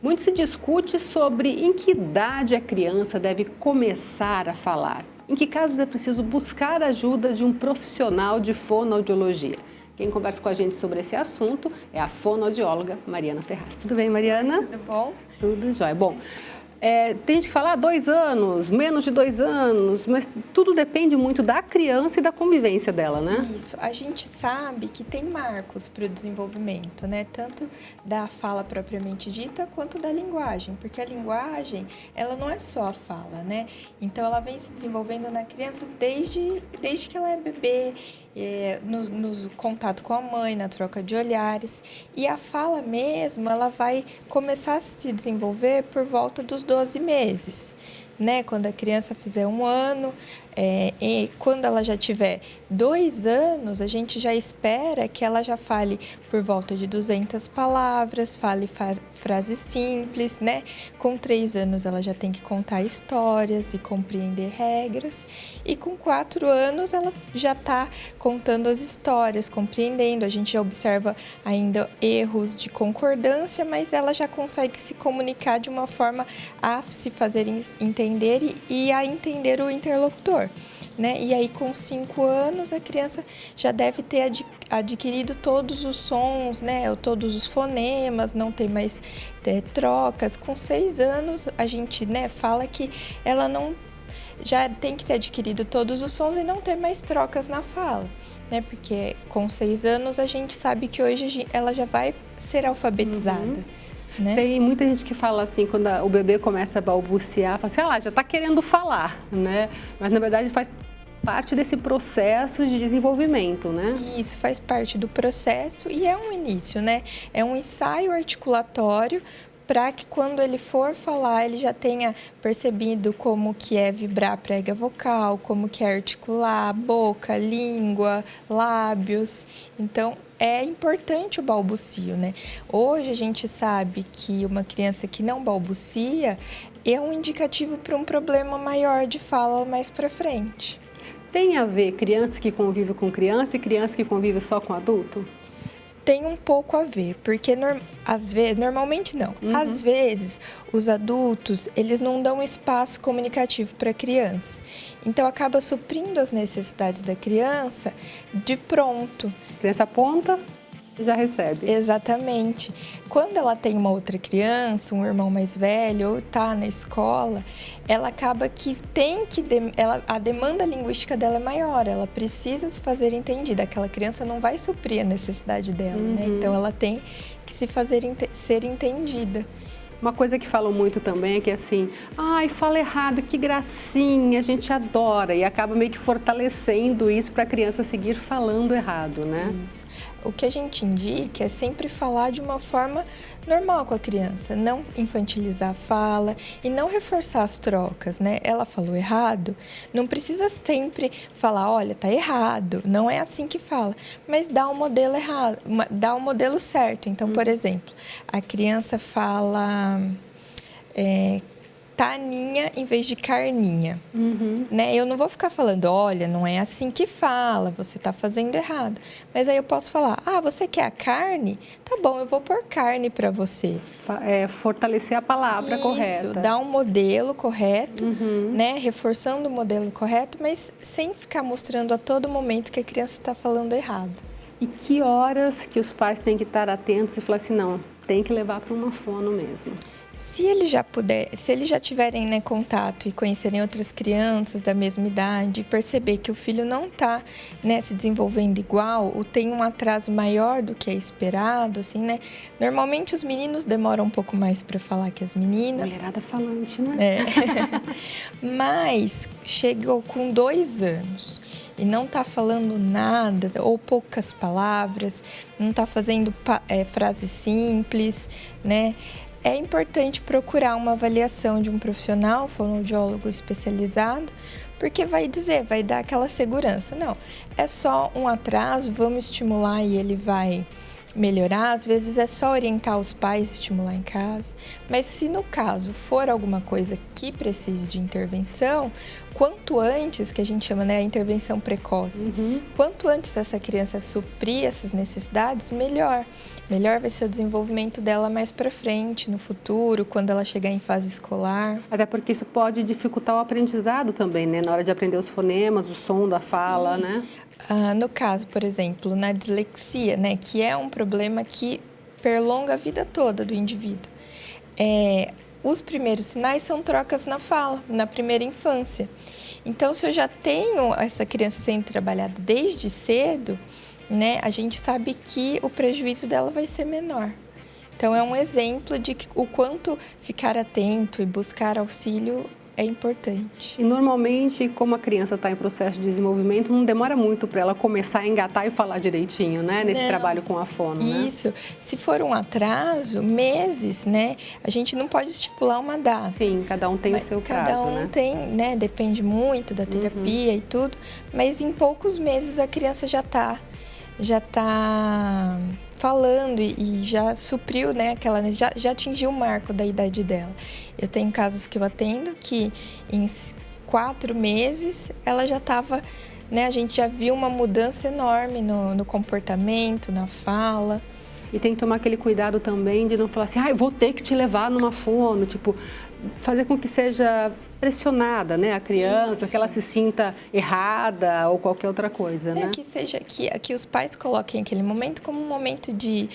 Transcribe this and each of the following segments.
Muito se discute sobre em que idade a criança deve começar a falar. Em que casos é preciso buscar a ajuda de um profissional de fonoaudiologia. Quem conversa com a gente sobre esse assunto é a fonoaudióloga Mariana Ferraz. Tudo bem, Mariana? Tudo bom? Tudo jóia. Bom, tem gente que fala 2 anos, menos de 2 anos, mas tudo depende muito da criança e da convivência dela, né? Isso. A gente sabe que tem marcos para o desenvolvimento, né? Tanto da fala propriamente dita, quanto da linguagem. Porque a linguagem, ela não é só a fala, né? Então, ela vem se desenvolvendo na criança desde que ela é bebê, no contato com a mãe, na troca de olhares. E a fala mesmo, ela vai começar a se desenvolver por volta dos 12 meses, né? Quando a criança fizer 1 ano, e quando ela já tiver 2 anos, a gente já espera que ela já fale por volta de 200 palavras, fale frases simples, né? Com 3 anos ela já tem que contar histórias e compreender regras, e com 4 anos ela já está contando as histórias, compreendendo. A gente já observa ainda erros de concordância, mas ela já consegue se comunicar de uma forma a se fazer entender e a entender o interlocutor, né? E aí, com 5 anos, a criança já deve ter adquirido todos os sons, né? Ou todos os fonemas, não tem mais trocas. Com 6 anos, a gente, né, fala que ela não já tem que ter adquirido todos os sons e não ter mais trocas na fala, né? Porque com 6 anos, a gente sabe que hoje ela já vai ser alfabetizada. Né? Tem muita gente que fala assim, quando o bebê começa a balbuciar, fala assim, já está querendo falar, né? Mas na verdade faz parte desse processo de desenvolvimento, né? Isso faz parte do processo e é um início, né? É um ensaio articulatório para que quando ele for falar, ele já tenha percebido como que é vibrar a prega vocal, como que é articular boca, língua, lábios. Então, é importante o balbucio, né? Hoje a gente sabe que uma criança que não balbucia é um indicativo para um problema maior de fala mais para frente. Tem a ver criança que convive com criança e criança que convive só com adulto? Tem um pouco a ver, porque às vezes, normalmente não. Às vezes, os adultos, eles não dão espaço comunicativo para a criança. Então, acaba suprindo as necessidades da criança de pronto. A criança aponta, já recebe. Exatamente. Quando ela tem uma outra criança, um irmão mais velho, ou está na escola, ela acaba que a demanda linguística dela é maior, ela precisa se fazer entendida. Aquela criança não vai suprir a necessidade dela, né? Então, ela tem que ser entendida. Uma coisa que falam muito também é que assim, fala errado, que gracinha, a gente adora. E acaba meio que fortalecendo isso para a criança seguir falando errado, né? Isso. O que a gente indica é sempre falar de uma forma normal com a criança, não infantilizar a fala e não reforçar as trocas, né? Ela falou errado, não precisa sempre falar, olha, tá errado, não é assim que fala, mas dá um modelo errado, dá um modelo certo. Então, por exemplo, a criança fala taninha em vez de carninha, né? Eu não vou ficar falando, olha, não é assim que fala, você tá fazendo errado. Mas aí eu posso falar, você quer a carne? Tá bom, eu vou pôr carne para você. Fortalecer a palavra correta. Isso, dar um modelo correto, né? Reforçando o modelo correto, mas sem ficar mostrando a todo momento que a criança está falando errado. E que horas que os pais têm que estar atentos e falar assim, não, tem que levar para uma fono mesmo? Se eles já tiverem, né, contato e conhecerem outras crianças da mesma idade, perceber que o filho não está, né, se desenvolvendo igual, ou tem um atraso maior do que é esperado, assim, né? Normalmente os meninos demoram um pouco mais para falar que as meninas. Mulherada falante, né? Mas chegou com 2 anos e não está falando nada ou poucas palavras, não está fazendo frases simples, né? É importante procurar uma avaliação de um profissional, fonoaudiólogo especializado, porque vai dar aquela segurança. Não, é só um atraso, vamos estimular e ele vai melhorar, às vezes é só orientar os pais, estimular em casa. Mas se no caso for alguma coisa que precise de intervenção, quanto antes, que a gente chama, né, a intervenção precoce, quanto antes essa criança suprir essas necessidades, melhor. Melhor vai ser o desenvolvimento dela mais para frente, no futuro, quando ela chegar em fase escolar. Até porque isso pode dificultar o aprendizado também, né? Na hora de aprender os fonemas, o som da fala, né? No caso, por exemplo, na dislexia, né, que é um problema que perlonga a vida toda do indivíduo. Os primeiros sinais são trocas na fala, na primeira infância. Então, se eu já tenho essa criança sendo trabalhada desde cedo, né, a gente sabe que o prejuízo dela vai ser menor. Então, é um exemplo de o quanto ficar atento e buscar auxílio é importante. E normalmente, como a criança está em processo de desenvolvimento, não demora muito para ela começar a engatar e falar direitinho, né? Nesse trabalho com a fono, né? Isso. Se for um atraso, meses, né? A gente não pode estipular uma data. Sim, cada um tem o seu prazo, cada um né? tem, né? Depende muito da terapia e tudo. Mas em poucos meses a criança já tá falando e já supriu, né, já atingiu o marco da idade dela. Eu tenho casos que eu atendo que em 4 meses ela já estava, né, a gente já viu uma mudança enorme no comportamento, na fala. E tem que tomar aquele cuidado também de não falar assim, eu vou ter que te levar numa fono, tipo, fazer com que seja pressionada, né, a criança, Isso. que ela se sinta errada ou qualquer outra coisa, né? Que seja que os pais coloquem aquele momento como um momento de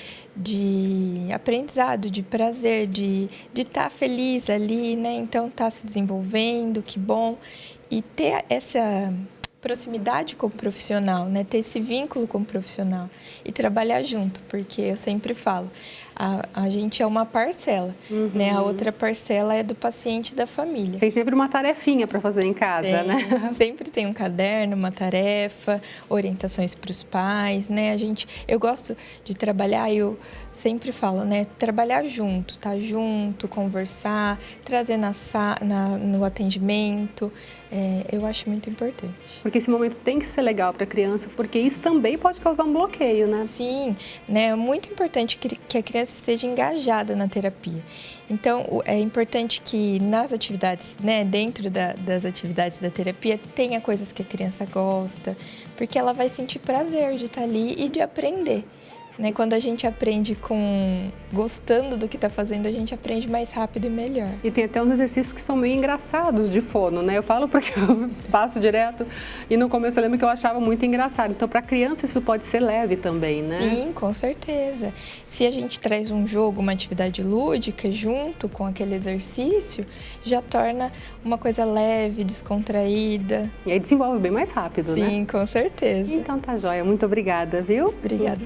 aprendizado, de prazer, de estar feliz ali, né? Então, tá se desenvolvendo, que bom. E ter essa proximidade com o profissional, né? Ter esse vínculo com o profissional e trabalhar junto, porque eu sempre falo, a gente é uma parcela, né? A outra parcela é do paciente e da família. Tem sempre uma tarefinha para fazer em casa, né? Sempre tem um caderno, uma tarefa, orientações para os pais, né? Eu gosto de trabalhar, eu sempre falo, né? Trabalhar junto, tá junto, conversar, trazer no atendimento, eu acho muito importante. Porque esse momento tem que ser legal para a criança, porque isso também pode causar um bloqueio, né? Sim, né? É muito importante que a criança esteja engajada na terapia. Então, é importante que nas atividades, né, dentro das atividades da terapia, tenha coisas que a criança gosta, porque ela vai sentir prazer de estar ali e de aprender. Né? Quando a gente aprende gostando do que está fazendo, a gente aprende mais rápido e melhor. E tem até uns exercícios que são meio engraçados de fono, né? Eu falo porque eu passo direto e no começo eu lembro que eu achava muito engraçado. Então, para a criança isso pode ser leve também, né? Sim, com certeza. Se a gente traz um jogo, uma atividade lúdica junto com aquele exercício, já torna uma coisa leve, descontraída. E aí desenvolve bem mais rápido, né? Sim, com certeza. Então tá joia. Muito obrigada, viu? Obrigada.